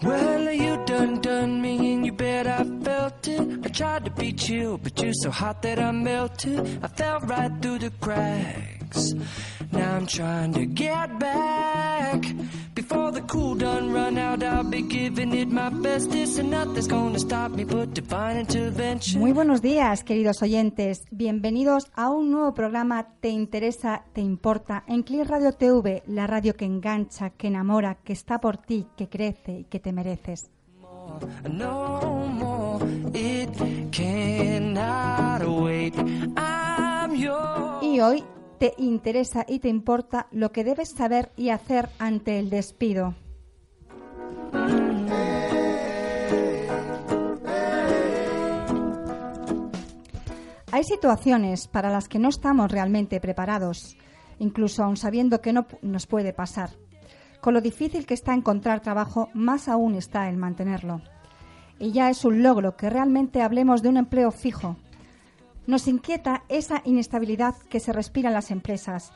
Well, you done me and you bet I felt it. I tried to be chill, but you're so hot that I melted. I fell right through the cracks. Now I'm trying to get back. Before the cool done run out, I'll be giving it my bestest, and nothing's gonna stop me but divine intervention. Muy buenos días, queridos oyentes. Bienvenidos a un nuevo programa Te Interesa, Te Importa en CLIL Radio TV, la radio que engancha, que enamora, que está por ti, que crece y que te mereces. No more, it cannot wait. I'm yours. Y hoy te interesa y te importa lo que debes saber y hacer ante el despido. Hay situaciones para las que no estamos realmente preparados, incluso aun sabiendo que no nos puede pasar. Con lo difícil que está encontrar trabajo, más aún está el mantenerlo. Y ya es un logro que realmente hablemos de un empleo fijo. Nos inquieta esa inestabilidad que se respira en las empresas.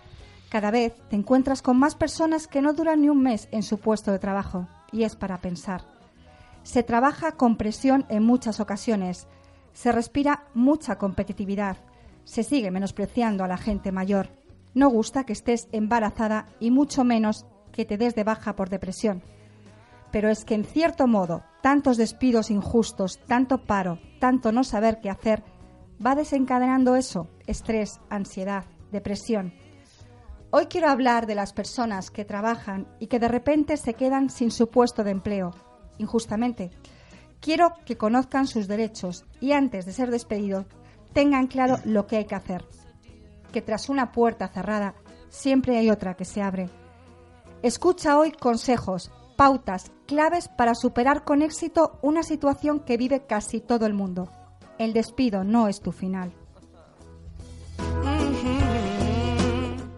Cada vez te encuentras con más personas que no duran ni un mes en su puesto de trabajo, y es para pensar. Se trabaja con presión en muchas ocasiones, se respira mucha competitividad, se sigue menospreciando a la gente mayor. No gusta que estés embarazada y mucho menos que te des de baja por depresión. Pero es que en cierto modo, tantos despidos injustos, tanto paro, tanto no saber qué hacer, va desencadenando eso, estrés, ansiedad, depresión. Hoy quiero hablar de las personas que trabajan y que de repente se quedan sin su puesto de empleo, injustamente. Quiero que conozcan sus derechos y antes de ser despedidos tengan claro lo que hay que hacer. Que tras una puerta cerrada siempre hay otra que se abre. Escucha hoy consejos, pautas, claves para superar con éxito una situación que vive casi todo el mundo. El despido no es tu final.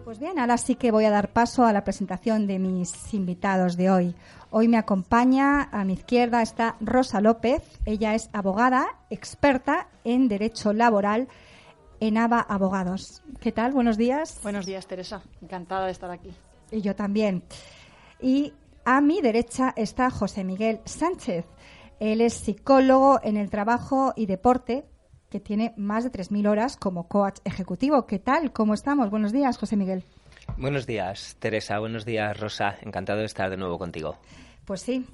Pues bien, ahora sí que voy a dar paso a la presentación de mis invitados de hoy. Hoy me acompaña, a mi izquierda está Rosa López. Ella es abogada, experta en Derecho Laboral en ABA Abogados. ¿Qué tal? Buenos días. Buenos días, Teresa. Encantada de estar aquí. Y yo también. Y a mi derecha está José Miguel Sánchez. Él es psicólogo en el trabajo y deporte, que tiene más de 3.000 horas como coach ejecutivo. ¿Qué tal? ¿Cómo estamos? Buenos días, José Miguel. Buenos días, Teresa. Buenos días, Rosa. Encantado de estar de nuevo contigo. Pues sí,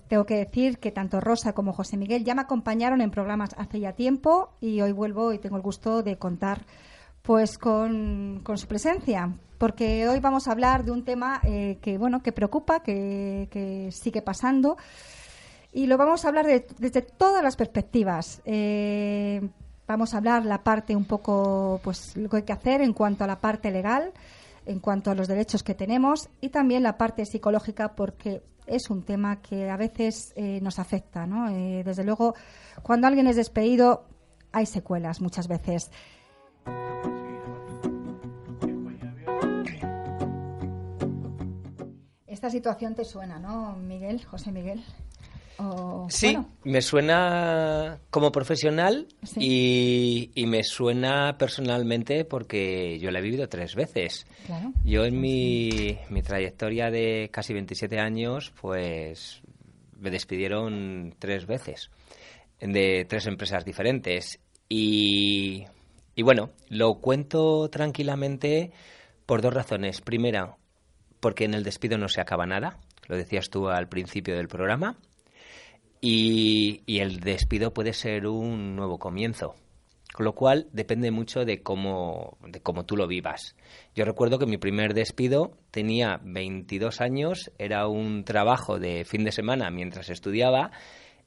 tengo que decir que tanto Rosa como José Miguel ya me acompañaron en programas hace ya tiempo y hoy vuelvo y tengo el gusto de contar pues con su presencia, porque hoy vamos a hablar de un tema que preocupa, que sigue pasando. Y lo vamos a hablar desde todas las perspectivas. Vamos a hablar la parte un poco, pues lo que hay que hacer en cuanto a la parte legal, en cuanto a los derechos que tenemos y también la parte psicológica, porque es un tema que a veces nos afecta, ¿no? Desde luego, cuando alguien es despedido, hay secuelas muchas veces. Esta situación te suena, ¿no, Miguel, José Miguel? Sí, bueno. Me suena como profesional, sí. y me suena personalmente porque yo la he vivido 3 veces. Claro. Yo en mi trayectoria de casi 27 años, pues me despidieron 3 veces de 3 empresas diferentes. Y bueno, lo cuento tranquilamente por 2 razones. Primera, porque en el despido no se acaba nada, lo decías tú al principio del programa. Y el despido puede ser un nuevo comienzo, con lo cual depende mucho de cómo tú lo vivas. Yo recuerdo que mi primer despido tenía 22 años, era un trabajo de fin de semana mientras estudiaba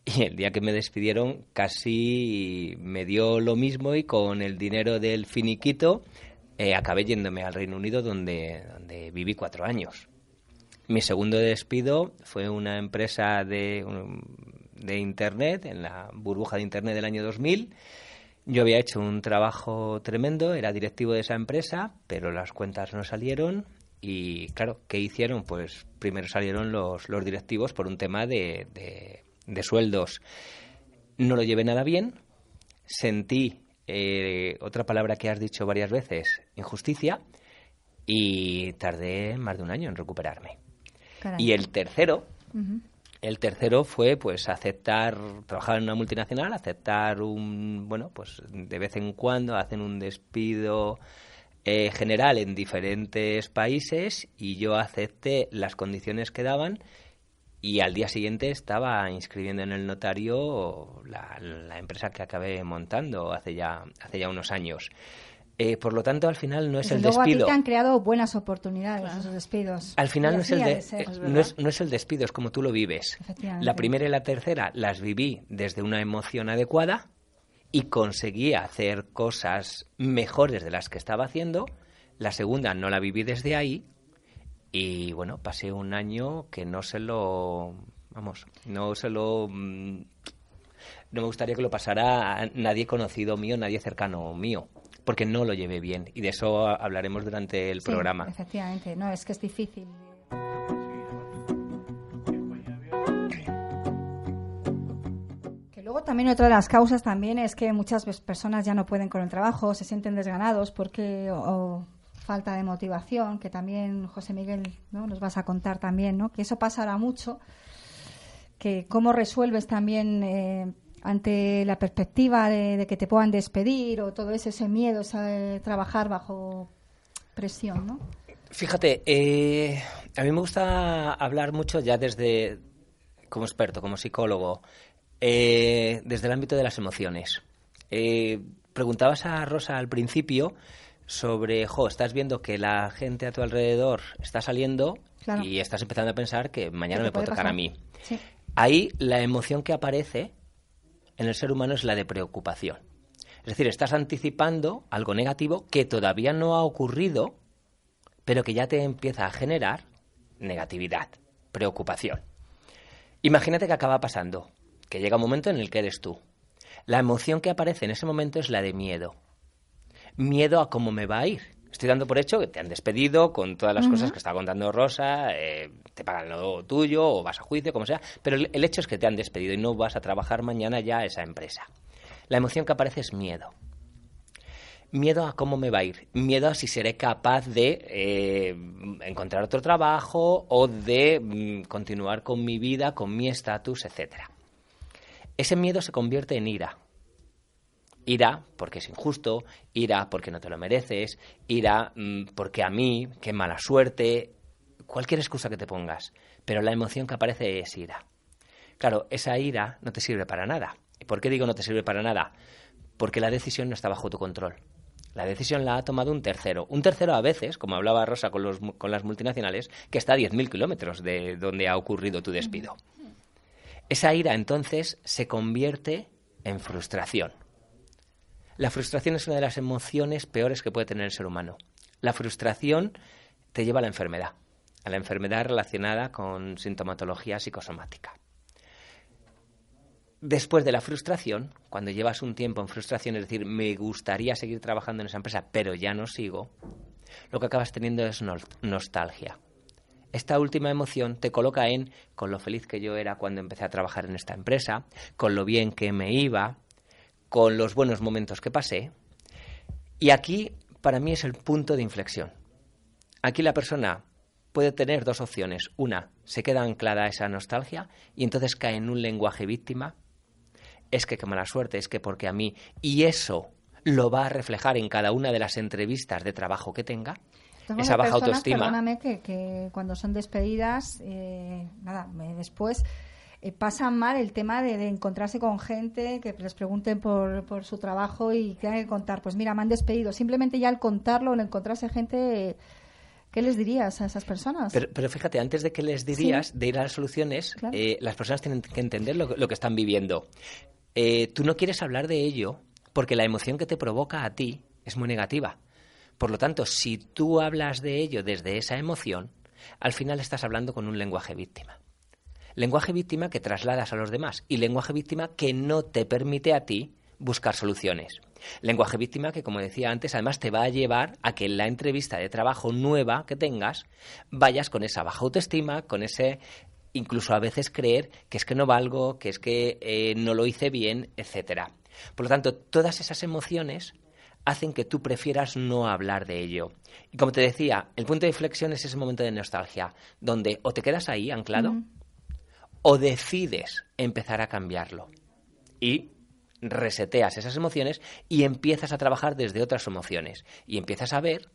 y el día que me despidieron casi me dio lo mismo y con el dinero del finiquito acabé yéndome al Reino Unido donde viví 4 años. Mi segundo despido fue una empresa de Internet, en la burbuja de Internet del año 2000. Yo había hecho un trabajo tremendo, era directivo de esa empresa, pero las cuentas no salieron y, claro, ¿qué hicieron? Pues primero salieron los directivos por un tema de sueldos. No lo llevé nada bien, sentí otra palabra que has dicho varias veces, injusticia, y tardé más de 1 año en recuperarme. Caray. Y el tercero El tercero fue pues trabajar en una multinacional, aceptar pues de vez en cuando hacen un despido general en diferentes países y yo acepté las condiciones que daban y al día siguiente estaba inscribiendo en el notario la empresa que acabé montando hace ya unos años. Por lo tanto, al final no es el luego despido. A ti te han creado buenas oportunidades esos despidos. Al final no es el despido, es como tú lo vives. La primera y la tercera las viví desde una emoción adecuada y conseguí hacer cosas mejores de las que estaba haciendo. La segunda no la viví desde ahí y, bueno, pasé un año que no me gustaría que lo pasara a nadie conocido mío, nadie cercano mío, porque no lo llevé bien y de eso hablaremos durante el programa. Efectivamente, no, es que es difícil. Que luego también otra de las causas también es que muchas personas ya no pueden con el trabajo, se sienten desganados porque o falta de motivación, que también José Miguel, ¿no?, nos vas a contar también, ¿no?, que eso pasa ahora mucho, que cómo resuelves también ante la perspectiva de que te puedan despedir o todo ese miedo a trabajar bajo presión, ¿no? Fíjate, a mí me gusta hablar mucho ya desde, como experto, como psicólogo, desde el ámbito de las emociones. Preguntabas a Rosa al principio sobre, estás viendo que la gente a tu alrededor está saliendo, claro, y estás empezando a pensar que mañana me puede tocar a mí. Sí. Ahí la emoción que aparece en el ser humano es la de preocupación. Es decir, estás anticipando algo negativo que todavía no ha ocurrido, pero que ya te empieza a generar negatividad, preocupación. Imagínate que acaba pasando, que llega un momento en el que eres tú. La emoción que aparece en ese momento es la de miedo. Miedo a cómo me va a ir. Estoy dando por hecho que te han despedido con todas las cosas que estaba contando Rosa, te pagan lo tuyo o vas a juicio, como sea, pero el hecho es que te han despedido y no vas a trabajar mañana ya a esa empresa. La emoción que aparece es miedo. Miedo a cómo me va a ir, miedo a si seré capaz de encontrar otro trabajo o de continuar con mi vida, con mi estatus, etcétera. Ese miedo se convierte en ira. Ira porque es injusto, ira porque no te lo mereces, ira porque a mí, qué mala suerte, cualquier excusa que te pongas. Pero la emoción que aparece es ira. Claro, esa ira no te sirve para nada. ¿Y por qué digo no te sirve para nada? Porque la decisión no está bajo tu control. La decisión la ha tomado un tercero. Un tercero a veces, como hablaba Rosa con las multinacionales, que está a 10.000 kilómetros de donde ha ocurrido tu despido. Esa ira entonces se convierte en frustración. La frustración es una de las emociones peores que puede tener el ser humano. La frustración te lleva a la enfermedad relacionada con sintomatología psicosomática. Después de la frustración, cuando llevas un tiempo en frustración, es decir, me gustaría seguir trabajando en esa empresa, pero ya no sigo, lo que acabas teniendo es nostalgia. Esta última emoción te coloca con lo feliz que yo era cuando empecé a trabajar en esta empresa, con lo bien que me iba, con los buenos momentos que pasé. Y aquí, para mí, es el punto de inflexión. Aquí la persona puede tener dos opciones. Una, se queda anclada a esa nostalgia y entonces cae en un lenguaje víctima. Es que qué mala suerte, es que porque a mí. Y eso lo va a reflejar en cada una de las entrevistas de trabajo que tenga. Esa baja autoestima. Perdóname, que cuando son despedidas, después pasan mal el tema de encontrarse con gente que les pregunten por su trabajo y tengan que contar, pues mira, me han despedido. Simplemente ya al contarlo, al encontrarse gente, ¿qué les dirías a esas personas? Pero fíjate, antes de que les dirías, de ir a las soluciones, claro, las personas tienen que entender lo que están viviendo. Tú no quieres hablar de ello porque la emoción que te provoca a ti es muy negativa. Por lo tanto, si tú hablas de ello desde esa emoción, al final estás hablando con un lenguaje víctima. Lenguaje víctima que trasladas a los demás y lenguaje víctima que no te permite a ti buscar soluciones. Lenguaje víctima que, como decía antes, además te va a llevar a que en la entrevista de trabajo nueva que tengas vayas con esa baja autoestima, con ese incluso a veces creer que es que no valgo, que es que no lo hice bien, etcétera. Por lo tanto, todas esas emociones hacen que tú prefieras no hablar de ello. Y como te decía, el punto de inflexión es ese momento de nostalgia, donde o te quedas ahí anclado, o decides empezar a cambiarlo y reseteas esas emociones y empiezas a trabajar desde otras emociones y empiezas a ver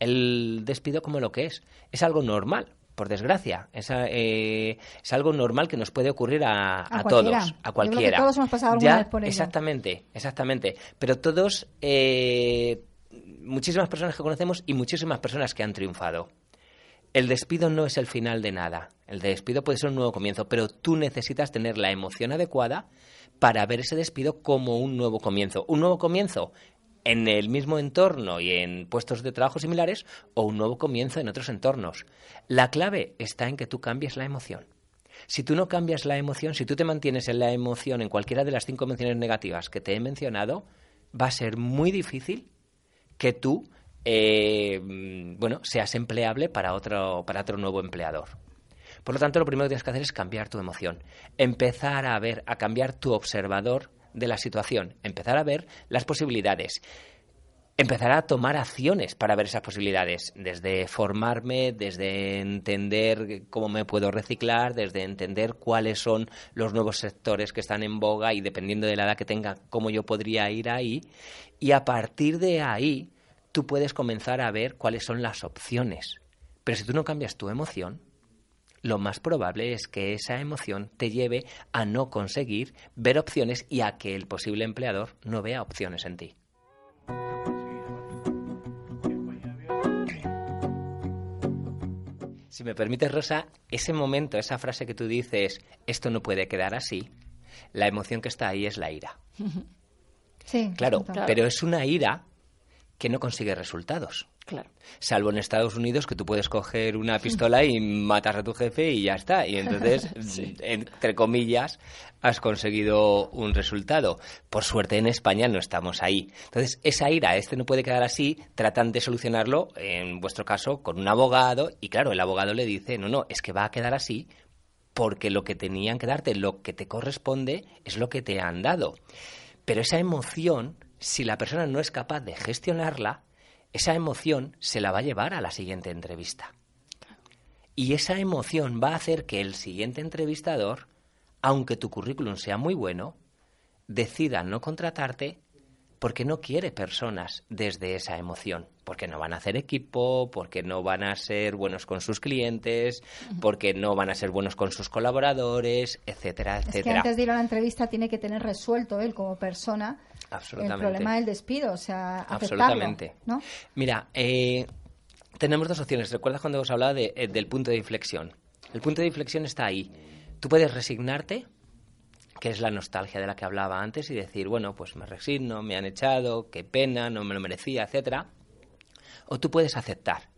el despido como lo que es. Es algo normal, por desgracia. Es algo normal que nos puede ocurrir a todos, a cualquiera. Yo creo que todos hemos pasado alguna vez por ello. Exactamente. Pero todos, muchísimas personas que conocemos y muchísimas personas que han triunfado. El despido no es el final de nada. El despido puede ser un nuevo comienzo, pero tú necesitas tener la emoción adecuada para ver ese despido como un nuevo comienzo. Un nuevo comienzo en el mismo entorno y en puestos de trabajo similares o un nuevo comienzo en otros entornos. La clave está en que tú cambies la emoción. Si tú no cambias la emoción, si tú te mantienes en la emoción en cualquiera de las 5 emociones negativas que te he mencionado, va a ser muy difícil que tú seas empleable para otro nuevo empleador. Por lo tanto, lo primero que tienes que hacer es cambiar tu emoción, empezar a cambiar tu observador de la situación, empezar a ver las posibilidades, empezar a tomar acciones para ver esas posibilidades, desde formarme, desde entender cómo me puedo reciclar, desde entender cuáles son los nuevos sectores que están en boga y dependiendo de la edad que tenga, cómo yo podría ir ahí, y a partir de ahí tú puedes comenzar a ver cuáles son las opciones. Pero si tú no cambias tu emoción, lo más probable es que esa emoción te lleve a no conseguir ver opciones y a que el posible empleador no vea opciones en ti. Si me permites, Rosa, ese momento, esa frase que tú dices, esto no puede quedar así, la emoción que está ahí es la ira. Sí, claro, pero es una ira que no consigue resultados. Claro. Salvo en Estados Unidos, que tú puedes coger una pistola y matas a tu jefe y ya está. Y entonces, sí, entre comillas, has conseguido un resultado. Por suerte en España no estamos ahí. Entonces, esa ira, no puede quedar así, tratan de solucionarlo, en vuestro caso, con un abogado. Y claro, el abogado le dice, no, es que va a quedar así porque lo que tenían que darte, lo que te corresponde, es lo que te han dado. Pero esa emoción, si la persona no es capaz de gestionarla, esa emoción se la va a llevar a la siguiente entrevista. Y esa emoción va a hacer que el siguiente entrevistador, aunque tu currículum sea muy bueno, decida no contratarte porque no quiere personas desde esa emoción. Porque no van a hacer equipo, porque no van a ser buenos con sus clientes, porque no van a ser buenos con sus colaboradores, etcétera, etcétera. Es que antes de ir a la entrevista tiene que tener resuelto él como persona el problema del despido, o sea, aceptarlo. Absolutamente. ¿No? Mira, tenemos dos opciones. ¿Recuerdas cuando os hablaba del punto de inflexión? El punto de inflexión está ahí. Tú puedes resignarte, que es la nostalgia de la que hablaba antes, y decir, bueno, pues me resigno, me han echado, qué pena, no me lo merecía, etcétera. O tú puedes aceptar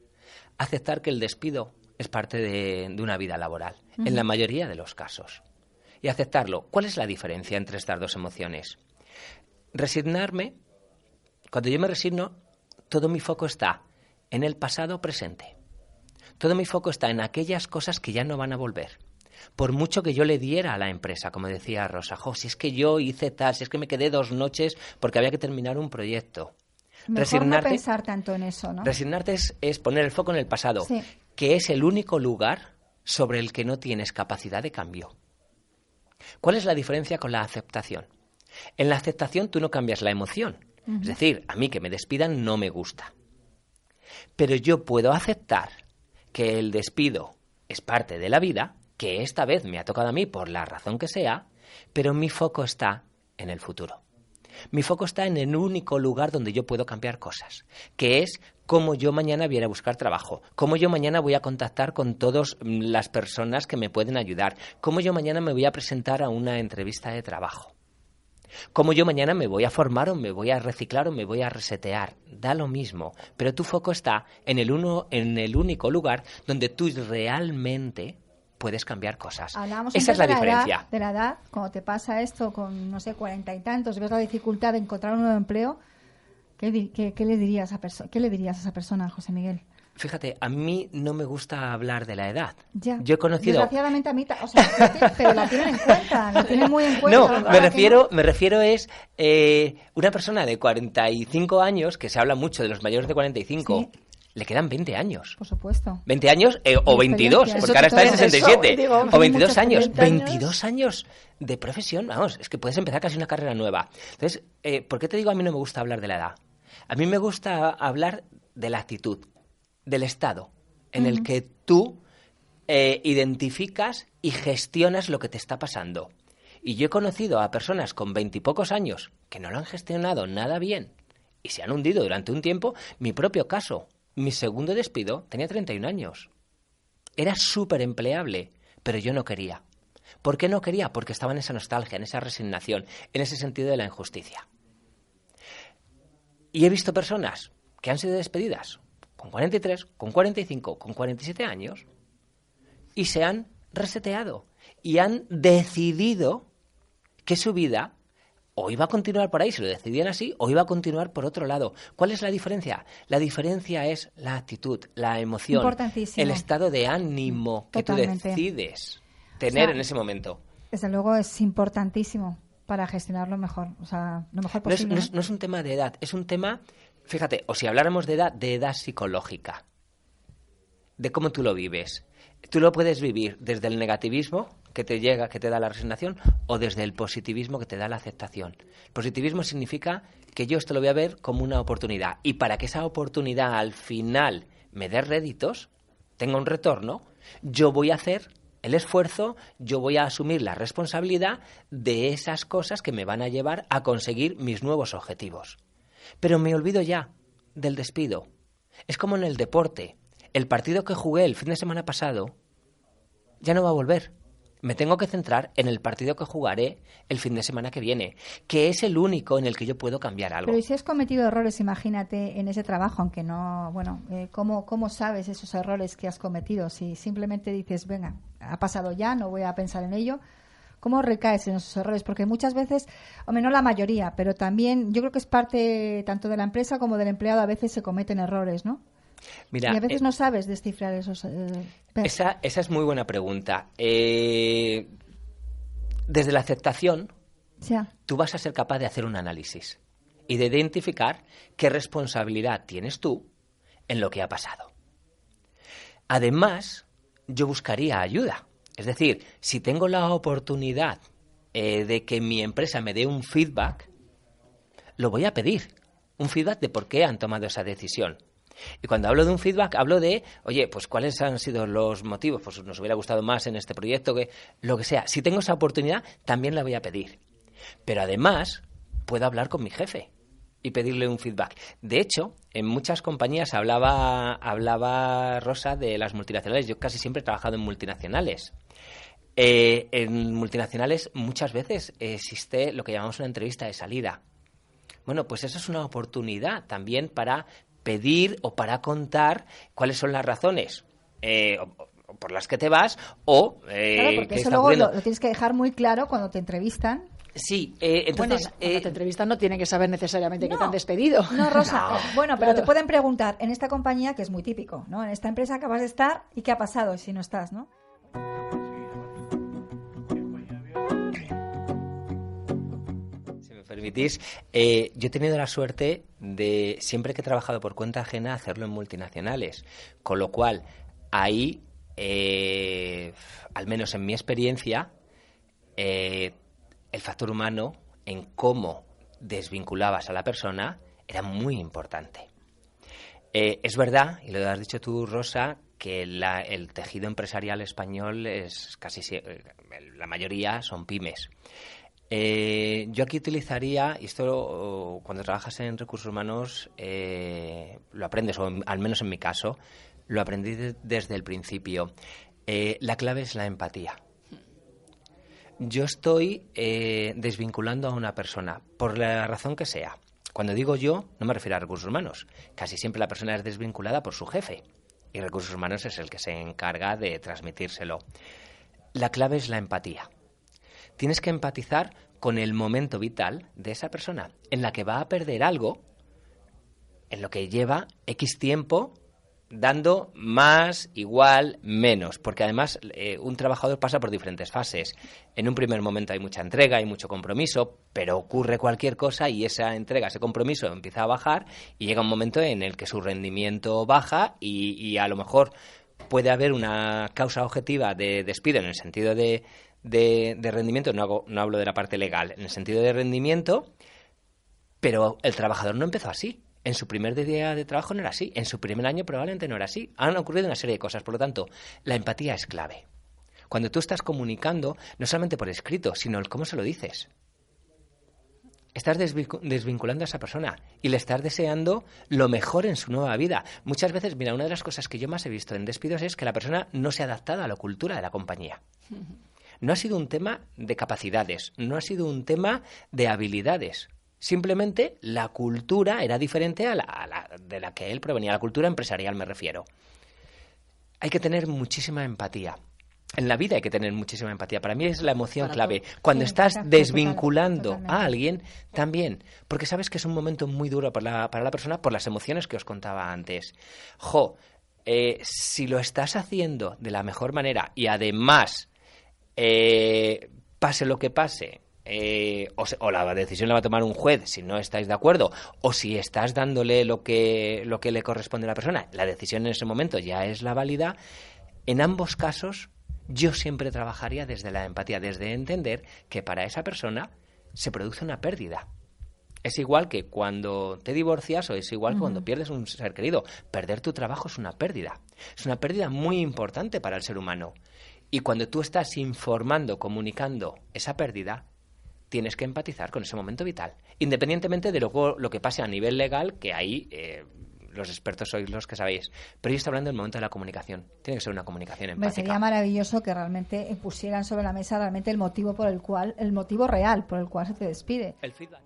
que el despido es parte de una vida laboral, en la mayoría de los casos. Y aceptarlo. ¿Cuál es la diferencia entre estas dos emociones? Resignarme, cuando yo me resigno, todo mi foco está en el pasado presente. Todo mi foco está en aquellas cosas que ya no van a volver. Por mucho que yo le diera a la empresa, como decía Rosa, si es que yo hice tal, si es que me quedé 2 noches porque había que terminar un proyecto. Mejor no pensar tanto en eso, ¿no? Resignarte es poner el foco en el pasado, sí, que es el único lugar sobre el que no tienes capacidad de cambio. ¿Cuál es la diferencia con la aceptación? En la aceptación tú no cambias la emoción. Es decir, a mí que me despidan no me gusta. Pero yo puedo aceptar que el despido es parte de la vida, que esta vez me ha tocado a mí por la razón que sea, pero mi foco está en el futuro. Mi foco está en el único lugar donde yo puedo cambiar cosas, que es cómo yo mañana voy a ir a buscar trabajo, cómo yo mañana voy a contactar con todas las personas que me pueden ayudar, cómo yo mañana me voy a presentar a una entrevista de trabajo, cómo yo mañana me voy a formar o me voy a reciclar o me voy a resetear. Da lo mismo, pero tu foco está en el único lugar donde tú realmente puedes cambiar cosas. Esa es la diferencia. De la edad, cuando te pasa esto con, 40 y tantos, ves la dificultad de encontrar un nuevo empleo, ¿qué le dirías a esa persona, José Miguel? Fíjate, a mí no me gusta hablar de la edad. Ya. Yo he conocido... Desgraciadamente a mí... pero la tienen en cuenta, la tienen muy en cuenta. No, me refiero es una persona de 45 años, que se habla mucho de los mayores de 45, sí, le quedan 20 años. Por supuesto. 20 años o 22, experiencia. porque ahora está en 67. Eso, digo, o 22 muchos años. 40 años. 22 años de profesión. Vamos, es que puedes empezar casi una carrera nueva. Entonces, ¿por qué te digo a mí no me gusta hablar de la edad? A mí me gusta hablar de la actitud, del estado en el que tú identificas y gestionas lo que te está pasando. Y yo he conocido a personas con 20 y pocos años que no lo han gestionado nada bien y se han hundido durante un tiempo. Mi propio caso, mi segundo despido, tenía 31 años. Era súper empleable, pero yo no quería. ¿Por qué no quería? Porque estaba en esa nostalgia, en esa resignación, en ese sentido de la injusticia. Y he visto personas que han sido despedidas con 43, con 45, con 47 años y se han reseteado y han decidido que su vida o iba a continuar por ahí, si lo decidían así, o iba a continuar por otro lado. ¿Cuál es la diferencia? La diferencia es la actitud, la emoción, el estado de ánimo que Totalmente. tú decides tener en ese momento. Desde luego es importantísimo para gestionarlo mejor, o sea, lo mejor posible. No es un tema de edad, es un tema, fíjate, o si habláramos de edad psicológica, de cómo tú lo vives. Tú lo puedes vivir desde el negativismo que te llega, que te da la resignación, o desde el positivismo que te da la aceptación. El positivismo significa que yo esto lo voy a ver como una oportunidad, y para que esa oportunidad al final me dé réditos, tenga un retorno, yo voy a hacer el esfuerzo, yo voy a asumir la responsabilidad de esas cosas que me van a llevar a conseguir mis nuevos objetivos. Pero me olvido ya del despido. Es como en el deporte. El partido que jugué el fin de semana pasado ya no va a volver. Me tengo que centrar en el partido que jugaré el fin de semana que viene, que es el único en el que yo puedo cambiar algo. Pero ¿y si has cometido errores, imagínate, en ese trabajo, aunque no, bueno, ¿cómo sabes esos errores que has cometido? Si simplemente dices, venga, ha pasado ya, no voy a pensar en ello, ¿cómo recaes en esos errores? Porque muchas veces, hombre, no la mayoría, pero también yo creo que es parte tanto de la empresa como del empleado, a veces se cometen errores, ¿no? Mira, y a veces no sabes descifrar esos... Esa es muy buena pregunta. Desde la aceptación, tú vas a ser capaz de hacer un análisis y de identificar qué responsabilidad tienes tú en lo que ha pasado. Además, yo buscaría ayuda. Es decir, si tengo la oportunidad de que mi empresa me dé un feedback, lo voy a pedir. Un feedback de por qué han tomado esa decisión. Y cuando hablo de un feedback, hablo de, oye, pues cuáles han sido los motivos, pues nos hubiera gustado más en este proyecto, que lo que sea. Si tengo esa oportunidad, también la voy a pedir. Pero además, puedo hablar con mi jefe y pedirle un feedback. De hecho, en muchas compañías hablaba Rosa de las multinacionales. Yo casi siempre he trabajado en multinacionales. En multinacionales muchas veces existe lo que llamamos una entrevista de salida. Bueno, pues eso es una oportunidad también para pedir o para contar cuáles son las razones por las que te vas o claro, porque eso luego lo tienes que dejar muy claro cuando te entrevistan. Sí, entonces... Bueno, cuando te entrevistan no tienen que saber necesariamente que te han despedido. No, Rosa. Bueno, pero te pueden preguntar, en esta compañía, que es muy típico, ¿no? En esta empresa acabas de estar y ¿qué ha pasado si no estás, no? Permitís, yo he tenido la suerte de, siempre que he trabajado por cuenta ajena, hacerlo en multinacionales, con lo cual ahí, al menos en mi experiencia, el factor humano en cómo desvinculabas a la persona era muy importante. Es verdad, y lo has dicho tú, Rosa, que el tejido empresarial español es casi, la mayoría son pymes. Yo aquí utilizaría, y esto cuando trabajas en recursos humanos lo aprendes, o al menos en mi caso, lo aprendí desde el principio. La clave es la empatía. Yo estoy desvinculando a una persona, por la razón que sea. Cuando digo yo, no me refiero a recursos humanos. Casi siempre la persona es desvinculada por su jefe, y recursos humanos es el que se encarga de transmitírselo. La clave es la empatía. Tienes que empatizar con el momento vital de esa persona, en la que va a perder algo, en lo que lleva X tiempo dando más, igual, menos, porque además un trabajador pasa por diferentes fases. En un primer momento hay mucha entrega, hay mucho compromiso, pero ocurre cualquier cosa y esa entrega, ese compromiso empieza a bajar y llega un momento en el que su rendimiento baja y a lo mejor puede haber una causa objetiva de despido en el sentido de rendimiento, no hablo de la parte legal, en el sentido de rendimiento, pero el trabajador no empezó así. En su primer día de trabajo no era así. En su primer año probablemente no era así. Han ocurrido una serie de cosas. Por lo tanto, la empatía es clave. Cuando tú estás comunicando, no solamente por escrito, sino el cómo se lo dices. Estás desvinculando a esa persona y le estás deseando lo mejor en su nueva vida. Muchas veces, mira, una de las cosas que yo más he visto en despidos es que la persona no se ha adaptado a la cultura de la compañía. No ha sido un tema de capacidades, no ha sido un tema de habilidades. Simplemente la cultura era diferente a la de la que él provenía, la cultura empresarial me refiero. Hay que tener muchísima empatía. En la vida hay que tener muchísima empatía. Para mí es la emoción clave. Cuando estás desvinculando a alguien, también. Porque sabes que es un momento muy duro para la persona por las emociones que os contaba antes. Si lo estás haciendo de la mejor manera y además, pase lo que pase, o la decisión la va a tomar un juez si no estáis de acuerdo, o si estás dándole lo que le corresponde a la persona, la decisión en ese momento ya es la válida. En ambos casos yo siempre trabajaría desde la empatía, desde entender que para esa persona se produce una pérdida. Es igual que cuando te divorcias o es igual que cuando pierdes un ser querido. Perder tu trabajo es una pérdida. Es una pérdida muy importante para el ser humano. Y cuando tú estás informando, comunicando esa pérdida, tienes que empatizar con ese momento vital. Independientemente de lo que pase a nivel legal, que ahí los expertos sois los que sabéis. Pero yo estoy hablando del momento de la comunicación. Tiene que ser una comunicación empática. Sería maravilloso que realmente pusieran sobre la mesa realmente el motivo real por el cual se te despide. El feedback.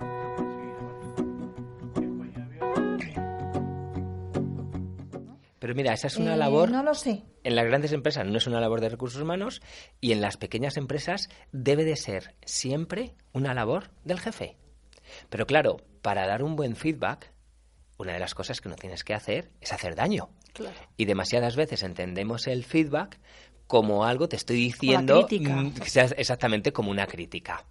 Pero mira, esa es una labor... No lo sé. En las grandes empresas no es una labor de recursos humanos y en las pequeñas empresas debe de ser siempre una labor del jefe. Pero claro, para dar un buen feedback, una de las cosas que no tienes que hacer es hacer daño. Claro. Y demasiadas veces entendemos el feedback como algo, te estoy diciendo, exactamente como una crítica.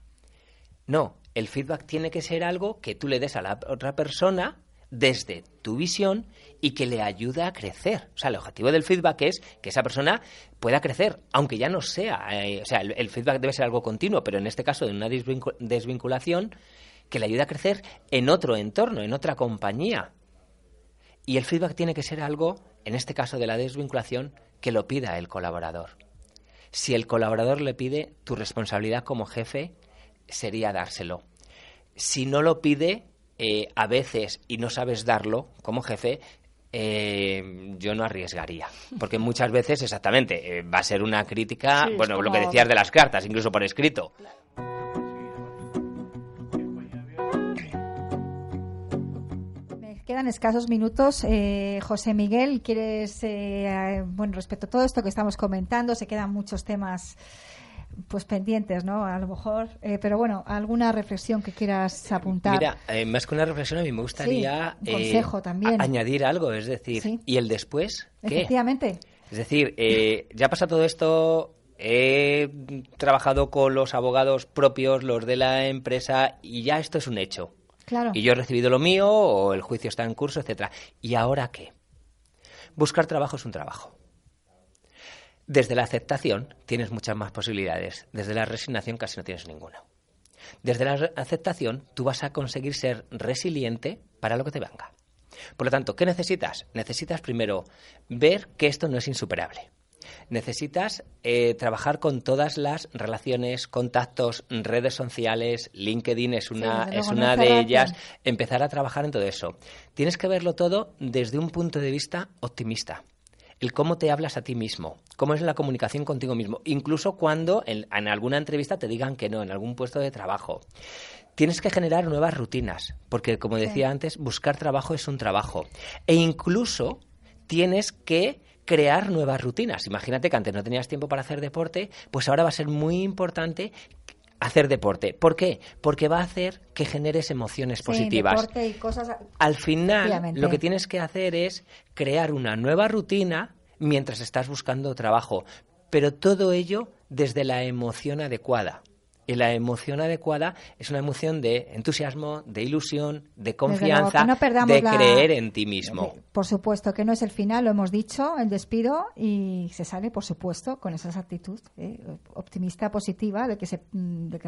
No, el feedback tiene que ser algo que tú le des a la otra persona desde tu visión y que le ayude a crecer. O sea, el objetivo del feedback es que esa persona pueda crecer, aunque ya no sea... el feedback debe ser algo continuo, pero en este caso de una desvinculación, que le ayude a crecer en otro entorno, en otra compañía. Y el feedback tiene que ser algo, en este caso de la desvinculación, que lo pida el colaborador. Si el colaborador le pide, tu responsabilidad como jefe sería dárselo. Si no lo pide... a veces, y no sabes darlo como jefe, yo no arriesgaría. Porque muchas veces, exactamente, va a ser una crítica, sí, bueno, como... lo que decías de las cartas, incluso por escrito. Me quedan escasos minutos. José Miguel, ¿quieres, respecto a todo esto que estamos comentando, se quedan muchos temas pues pendientes, ¿no? A lo mejor, pero bueno, alguna reflexión que quieras apuntar. Mira, más que una reflexión, a mí me gustaría un consejo también. Añadir algo, es decir, sí. ¿Y el después? ¿Qué? Efectivamente. Es decir, ya pasa todo esto, he trabajado con los abogados propios, los de la empresa, y ya esto es un hecho. Claro. Y yo he recibido lo mío, o el juicio está en curso, etcétera. ¿Y ahora qué? Buscar trabajo es un trabajo. Desde la aceptación tienes muchas más posibilidades. Desde la resignación casi no tienes ninguna. Desde la aceptación tú vas a conseguir ser resiliente para lo que te venga. Por lo tanto, ¿qué necesitas? Necesitas primero ver que esto no es insuperable. Necesitas trabajar con todas las relaciones, contactos, redes sociales. LinkedIn es una de ellas. Empezar a trabajar en todo eso. Tienes que verlo todo desde un punto de vista optimista. El cómo te hablas a ti mismo, cómo es la comunicación contigo mismo, incluso cuando en alguna entrevista te digan que no, en algún puesto de trabajo. Tienes que generar nuevas rutinas, porque como decía antes, buscar trabajo es un trabajo. E incluso tienes que crear nuevas rutinas. Imagínate que antes no tenías tiempo para hacer deporte, pues ahora va a ser muy importante hacer deporte. ¿Por qué? Porque va a hacer que generes emociones positivas. Deporte y cosas... Al final, lo que tienes que hacer es crear una nueva rutina mientras estás buscando trabajo, pero todo ello desde la emoción adecuada. Y la emoción adecuada es una emoción de entusiasmo, de ilusión, de confianza, de creer en ti mismo. Por supuesto, que no es el final, lo hemos dicho, el despido, y se sale, por supuesto, con esa actitud optimista, positiva, de que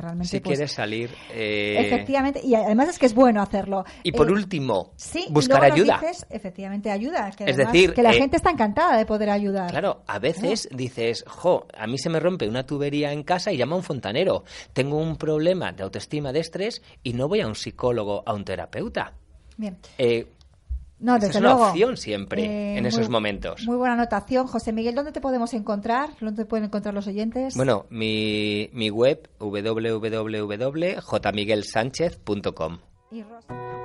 realmente... Si quieres salir... Efectivamente, y además es que es bueno hacerlo. Y por último, buscar ayuda. Dices, efectivamente, ayuda. Que es decir, que la gente está encantada de poder ayudar. Claro, a veces dices, a mí se me rompe una tubería en casa y llama a un fontanero. Tengo un problema de autoestima, de estrés, y no voy a un psicólogo, a un terapeuta. Bien. No, desde luego. Es una opción siempre en esos momentos. Muy buena anotación. José Miguel, ¿dónde te podemos encontrar? ¿Dónde te pueden encontrar los oyentes? Bueno, mi web, www.jmiguelsanchez.com. Y Rosa.